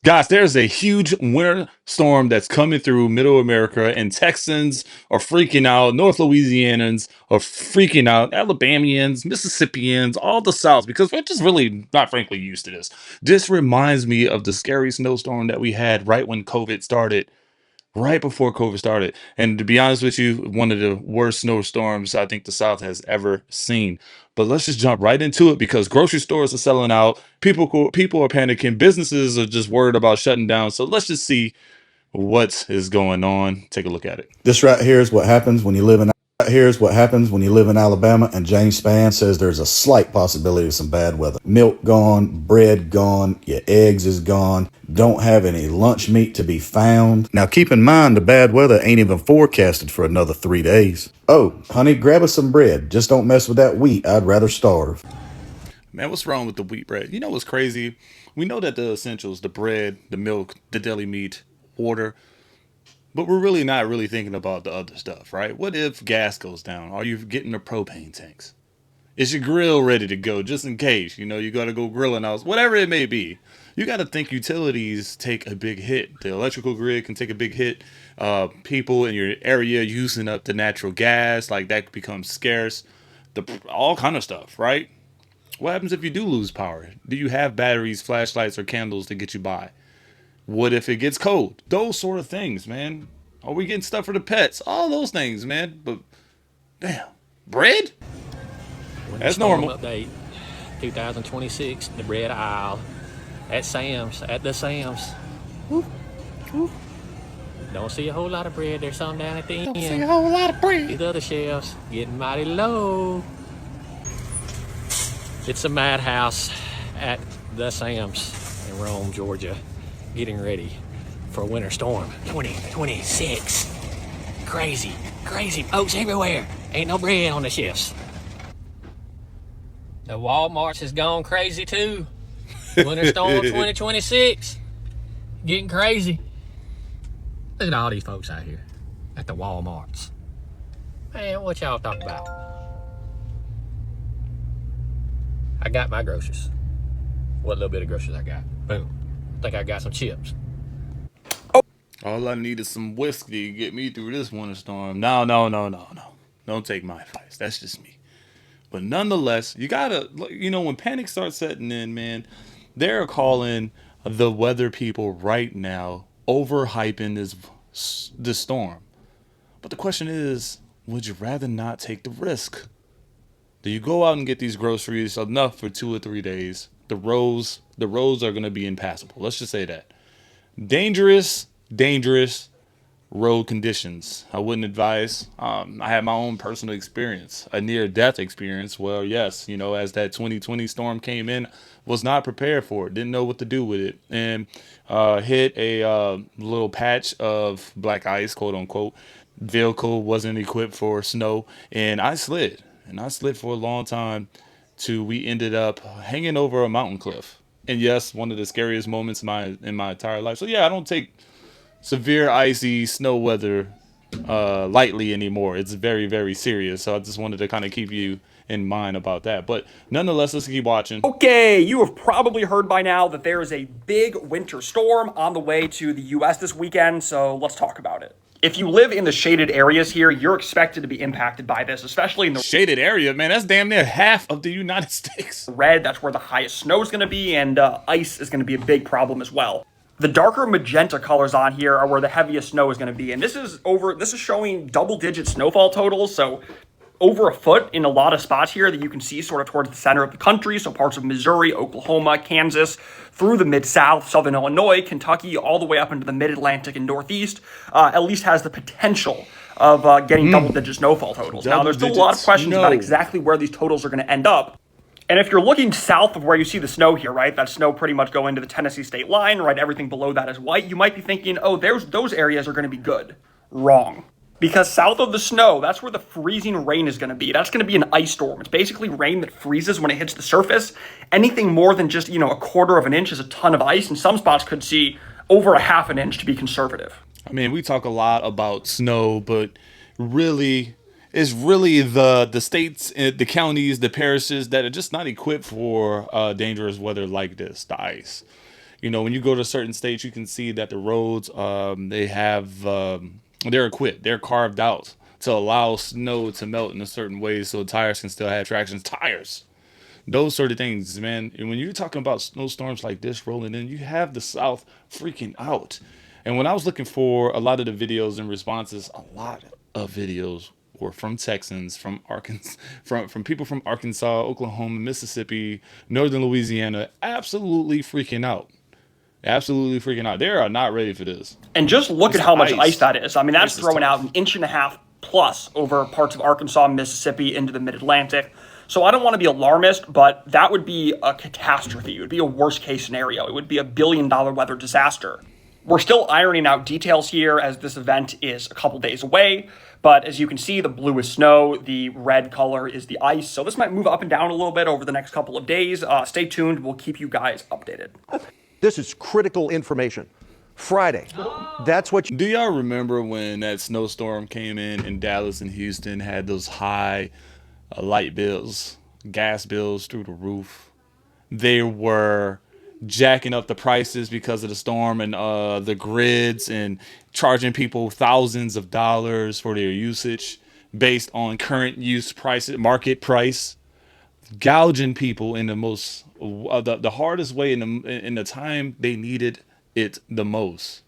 Guys, there's a huge winter storm that's coming through middle America, and Texans are freaking out. North Louisianans are freaking out. Alabamians, Mississippians, all the South, because we're just really not frankly used to this. This reminds me of the scary snowstorm that we had right when COVID started, right before COVID started. And to be honest with you, one of the worst snowstorms I think the South has ever seen. But let's just jump right into it because grocery stores are selling out. People are panicking. Businesses are just worried about shutting down. So let's just see what is going on. Take a look at it. This right here is what happens when you live in Alabama, and James Spann says there's a slight possibility of some bad weather. Milk gone, bread gone, your eggs is gone, don't have any lunch meat to be found. Now keep in mind the bad weather ain't even forecasted for another 3 days. Oh, honey, grab us some bread. Just don't mess with that wheat. I'd rather starve. Man, what's wrong with the wheat bread? You know what's crazy? We know that the essentials, the bread, the milk, the deli meat, water, but we're really not really thinking about the other stuff, right? What if gas goes down? Are you getting the propane tanks? Is your grill ready to go just in case? You know, you got to go grilling out, whatever it may be. You got to think utilities take a big hit. The electrical grid can take a big hit. People in your area using up the natural gas, like that becomes scarce. All kind of stuff, right? What happens if you do lose power? Do you have batteries, flashlights, or candles to get you by? What if it gets cold? Those sort of things, man. Are we getting stuff for the pets? All those things, man. But damn, bread? That's Winterstorm normal. update 2026, the bread aisle at the Sam's. Woo, woo. Don't see a whole lot of bread. There's some down at the Don't see end. a whole lot of bread. These other shelves getting mighty low. It's a madhouse at the Sam's in Rome, Georgia, getting ready for winter storm 2026. Crazy, crazy folks everywhere. Ain't no bread on the shelves. The Walmart's has gone crazy too. Winter Storm 2026. Getting crazy. Look at all these folks out here at the Walmart's. Man, what y'all talking about? I got my groceries. What little bit of groceries I got. Boom. Think I got some chips. All I need is some whiskey to get me through this winter storm. No, no, no, no, no. Don't take my advice. That's just me. But nonetheless, you gotta, when panic starts setting in, man, they're calling the weather people right now overhyping this storm. But the question is, would you rather not take the risk? Do you go out and get these groceries enough for 2 or 3 days? The roads are gonna be impassable. Let's just say that. Dangerous road conditions. I wouldn't advise. I had my own personal experience, a near-death experience. Well, yes, as that 2020 storm came in, was not prepared for it. Didn't know what to do with it, and hit a little patch of black ice, quote unquote. Vehicle wasn't equipped for snow, and I slid. And I slid for a long time. We ended up hanging over a mountain cliff. And yes, one of the scariest moments in my entire life. So yeah, I don't take severe icy snow weather lightly anymore. It's very, very serious. So I just wanted to kind of keep you in mind about that. But nonetheless, let's keep watching. Okay, you have probably heard by now that there is a big winter storm on the way to the US this weekend, so let's talk about it. If you live in the shaded areas here, you're expected to be impacted by this, especially in the Shaded area, man. That's damn near half of the United States. red. That's where the highest snow is going to be, and ice is going to be a big problem as well. The darker magenta colors on here are where the heaviest snow is going to be, and this is showing double-digit snowfall totals, so over a foot in a lot of spots here that you can see sort of towards the center of the country, so parts of Missouri, Oklahoma, Kansas, through the Mid-South, Southern Illinois, Kentucky, all the way up into the Mid-Atlantic and Northeast, at least has the potential of getting double-digit snowfall totals. Now, there's still a lot of questions about exactly where these totals are going to end up. And if you're looking south of where you see the snow here, right, that snow pretty much going to the Tennessee state line, right, everything below that is white, you might be thinking, oh, those areas are going to be good. Wrong. Because south of the snow, that's where the freezing rain is going to be. That's going to be an ice storm. It's basically rain that freezes when it hits the surface. Anything more than just, a quarter of an inch is a ton of ice, and some spots could see over a half an inch to be conservative. I mean, we talk a lot about snow, but really, it's really the states, the counties, the parishes that are just not equipped for dangerous weather like this, the ice. You know, when you go to certain states, you can see that the roads, they have, they're equipped, they're carved out to allow snow to melt in a certain way so tires can still have traction. Tires, those sort of things, man. And when you're talking about snowstorms like this rolling in, you have the South freaking out. And when I was looking for a lot of the videos and responses, a lot of videos were from Texans, from Arkansas, from people from Arkansas, Oklahoma, Mississippi, northern Louisiana, absolutely freaking out. Absolutely freaking out. They are not ready for this. And just look It's at how much ice. ice that is. I mean, that's Ice is throwing out tough. 1.5 inches plus over parts of Arkansas, Mississippi, into the mid-Atlantic. So I don't want to be alarmist, but that would be a catastrophe. It would be a worst-case scenario. It would be a billion-dollar weather disaster. We're still ironing out details here as this event is a couple days away. But as you can see, the blue is snow, the red color is the ice. So this might move up and down a little bit over the next couple of days. Stay tuned. We'll keep you guys updated. This is critical information. Friday. That's what you Do y'all remember when that snowstorm came in Dallas and Houston, had those high light bills, gas bills through the roof? They were jacking up the prices because of the storm and the grids, and charging people thousands of dollars for their usage based on current use prices, market price, gouging people in the most the hardest way in the time they needed it the most.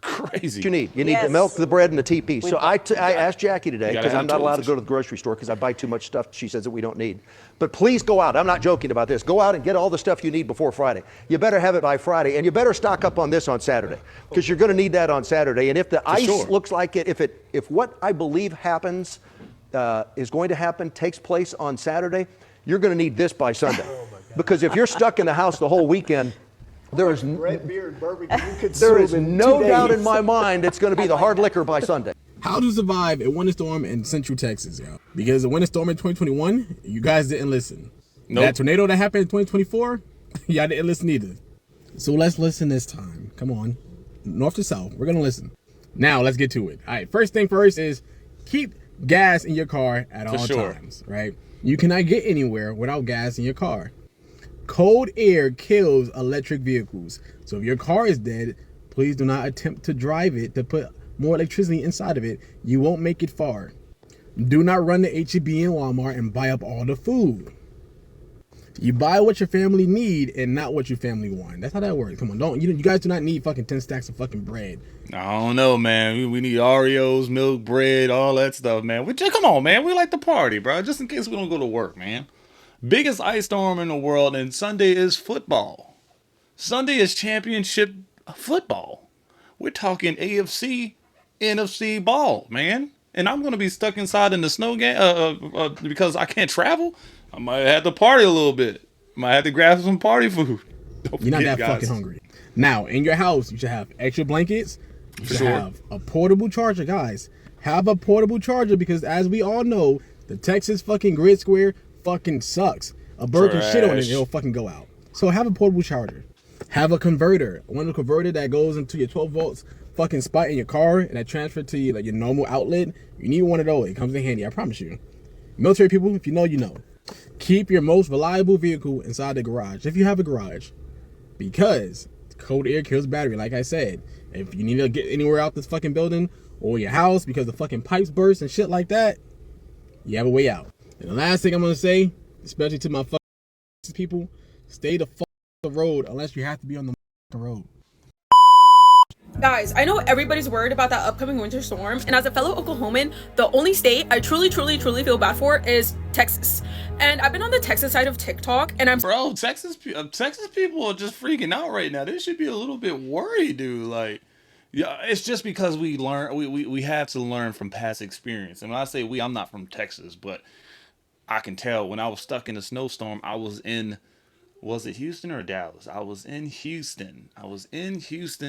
Crazy. need. You need the milk, the bread, and the TP. So I asked Jackie today, gotta because have I'm not allowed to tools. go to the grocery store because I buy too much stuff she says that we don't need. But please go out. I'm not joking about this. Go out and get all the stuff you need before Friday. You better have it by Friday, and you better stock up on this on Saturday, because you're going to need that on Saturday. And if the ice sure. looks like it, if what I believe happens is going to happen takes place on Saturday, you're going to need this by Sunday. Because if you're stuck in the house the whole weekend, there is Red beer and bourbon you could there is consume in no 2 doubt days. in my mind it's going to be the hard liquor by Sunday. How to survive a winter storm in Central Texas, yo? Because the winter storm in 2021, you guys didn't listen. Nope. That tornado that happened in 2024, y'all didn't listen either. So let's listen this time. Come on, north to south, we're gonna listen. Now let's get to it. All right, first thing first is keep gas in your car at all sure. times. Right? You cannot get anywhere without gas in your car. Cold air kills electric vehicles. So if your car is dead, please do not attempt to drive it to put more electricity inside of it. You won't make it far. Do not run to H-E-B and Walmart and buy up all the food. You buy what your family need and not what your family want. That's how that works. Come on, you guys do not need fucking 10 stacks of fucking bread. I don't know, man. We need Oreos, milk, bread, all that stuff, man. Come on, man. We like to party, bro. Just in case we don't go to work, man. Biggest ice storm in the world, and Sunday is football. Sunday is championship football. We're talking AFC, NFC ball, man. And I'm going to be stuck inside in the snow game because I can't travel. I might have to party a little bit. Might have to grab some party food. Don't You're not forget, that guys. fucking hungry. Now, in your house, you should have extra blankets. You should Sure. have a portable charger, guys. Have a portable charger because, as we all know, the Texas fucking grid square fucking sucks. A bird can shit on it and Trash. it'll fucking go out. So have a portable charger. Have a converter. One converter that goes into your 12 volts fucking spot in your car and that transfer to you, like your normal outlet. You need one of those. It comes in handy, I promise you. Military people, if you know, you know. Keep your most reliable vehicle inside the garage, if you have a garage. Because cold air kills battery, like I said. If you need to get anywhere out this fucking building or your house because the fucking pipes burst and shit like that, you have a way out. And the last thing I'm going to say, especially to my fucking people, stay the fuck off the road unless you have to be on the road. Guys, I know everybody's worried about that upcoming winter storm, and as a fellow Oklahoman, the only state I truly feel bad for is Texas. And I've been on the Texas side of TikTok, and I'm Bro, Texas people are just freaking out right now. They should be a little bit worried, dude. Like, yeah, it's just because we have to learn from past experience. And when I say we, I'm not from Texas, but I can tell when I was stuck in a snowstorm, I was in, was it Houston or Dallas? I was in Houston,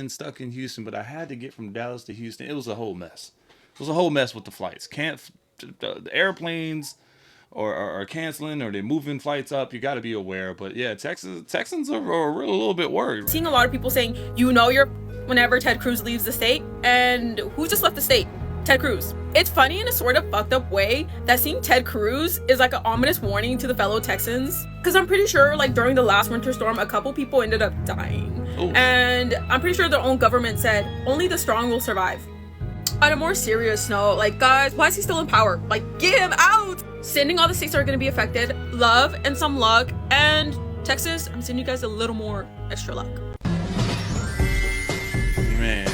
stuck in Houston, but I had to get from Dallas to Houston. It was a whole mess. It was a whole mess with the flights. The airplanes are canceling, or they're moving flights up. You got to be aware. But yeah, Texans are really a little bit worried. seeing a lot of people saying, you know, you're whenever Ted Cruz leaves the state, and who just left the state? Ted Cruz. It's funny in a sort of fucked up way that seeing Ted Cruz is like an ominous warning to the fellow Texans. Because I'm pretty sure like during the last winter storm, a couple people ended up dying. Ooh. And I'm pretty sure their own government said only the strong will survive. On a more serious note, like, guys, why is he still in power? Like, get him out! Sending all the states that are going to be affected love and some luck. And Texas, I'm sending you guys a little more extra luck. Man.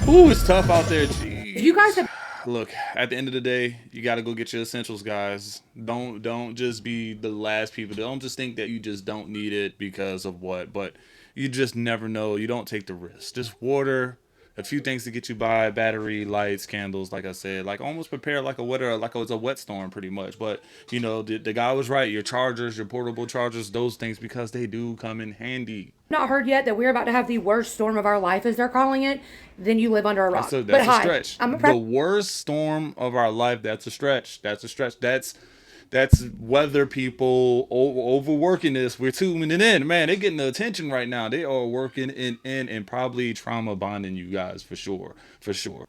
Ooh, it's tough out there. Jeez. If you guys have Look, at the end of the day, you got to go get your essentials, guys. Don't just be the last people. Don't just think that you just don't need it because of what, but you just never know. You don't take the risk. Just water, a few things to get you by, battery, lights, candles, like I said. Like, almost prepare like it's a wet storm pretty much. But, you know, the guy was right. Your chargers, your portable chargers, those things, because they do come in handy. not heard yet that we're about to have the worst storm of our life, as they're calling it, then you live under a rock. That's but a hi, stretch. I'm a The worst storm of our life, that's a stretch. That's weather people overworking this. We're tuning it in. Man, they're getting the attention right now. They are working in and probably trauma bonding you guys for sure. For sure.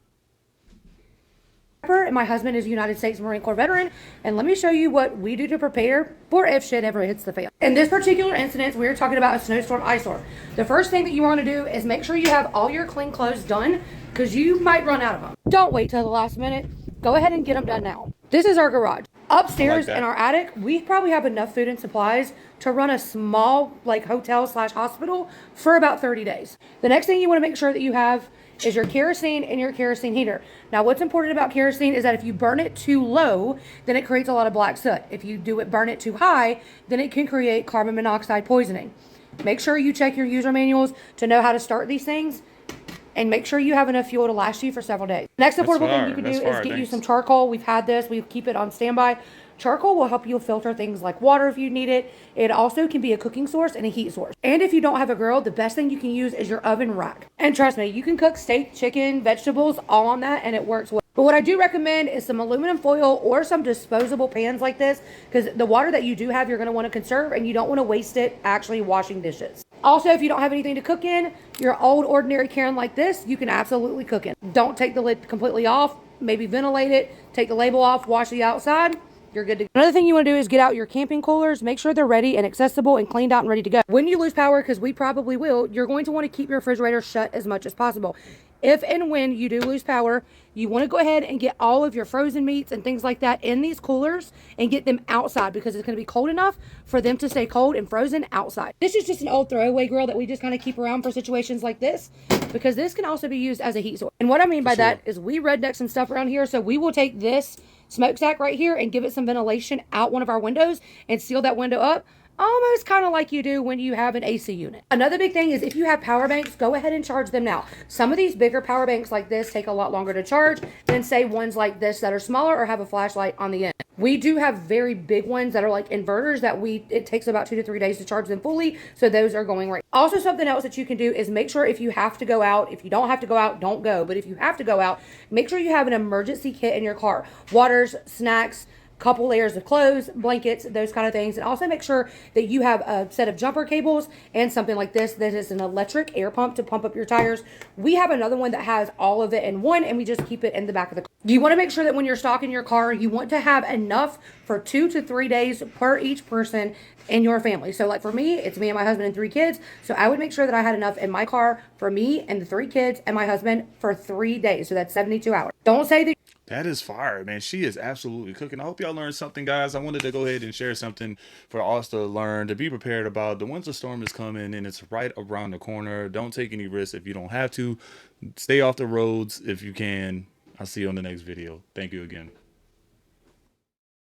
and my husband is a United States Marine Corps veteran, and let me show you what we do to prepare for if shit ever hits the fan. In this particular instance, we're talking about a snowstorm, ice storm. The first thing that you want to do is make sure you have all your clean clothes done, because you might run out of them. Don't wait till the last minute. Go ahead and get them done now. This is our garage. Upstairs in our attic, we probably have enough food and supplies to run a small hotel/hospital for about 30 days. The next thing you want to make sure that you have is your kerosene and your kerosene heater. Now, what's important about kerosene is that if you burn it too low, then it creates a lot of black soot. If you burn it too high, then it can create carbon monoxide poisoning. Make sure you check your user manuals to know how to start these things, and make sure you have enough fuel to last you for several days. Next affordable thing you can do is get you some charcoal. We've had this. We keep it on standby. Charcoal will help you filter things like water if you need it. It also can be a cooking source and a heat source. And if you don't have a grill, the best thing you can use is your oven rack. And trust me, you can cook steak, chicken, vegetables, all on that, and it works well. But what I do recommend is some aluminum foil or some disposable pans like this, because the water that you do have, you're going to want to conserve, and you don't want to waste it actually washing dishes. Also, if you don't have anything to cook in, your old ordinary can like this, you can absolutely cook in. Don't take the lid completely off. Maybe ventilate it. Take the label off. Wash the outside. You're good to go. Another thing you want to do is get out your camping coolers. Make sure they're ready and accessible and cleaned out and ready to go. When you lose power, because we probably will, you're going to want to keep your refrigerator shut as much as possible. If and when you do lose power, you want to go ahead and get all of your frozen meats and things like that in these coolers and get them outside, because it's going to be cold enough for them to stay cold and frozen outside. This is just an old throwaway grill that we just kind of keep around for situations like this, because this can also be used as a heat source. And what I mean by that is we redneck some stuff around here, so we will take this smokestack right here and give it some ventilation out one of our windows and seal that window up, almost kind of like you do when you have an AC unit. Another big thing is if you have power banks, go ahead and charge them now. Some of these bigger power banks like this take a lot longer to charge than, say, ones like this that are smaller or have a flashlight on the end. We do have very big ones that are like inverters that it takes about 2 to 3 days to charge them fully, so those are going right. Also, something else that you can do is make sure if you have to go out, if you don't have to go out, don't go, but if you have to go out, make sure you have an emergency kit in your car. Waters, snacks, couple layers of clothes, blankets, those kind of things. And also make sure that you have a set of jumper cables and something like this that is an electric air pump to pump up your tires. We have another one that has all of it in one, and we just keep it in the back of the car. You want to make sure that when you're stocking your car, you want to have enough for 2 to 3 days per each person in your family. So like for me, it's me and my husband and 3 kids. So I would make sure that I had enough in my car for me and the 3 kids and my husband for 3 days. So that's 72 hours. Don't say that. That is fire, man. She is absolutely cooking. I hope y'all learned something, guys. I wanted to go ahead and share something for us to learn, to be prepared about. The winter storm is coming, and it's right around the corner. Don't take any risks if you don't have to. Stay off the roads if you can. I'll see you on the next video. Thank you again.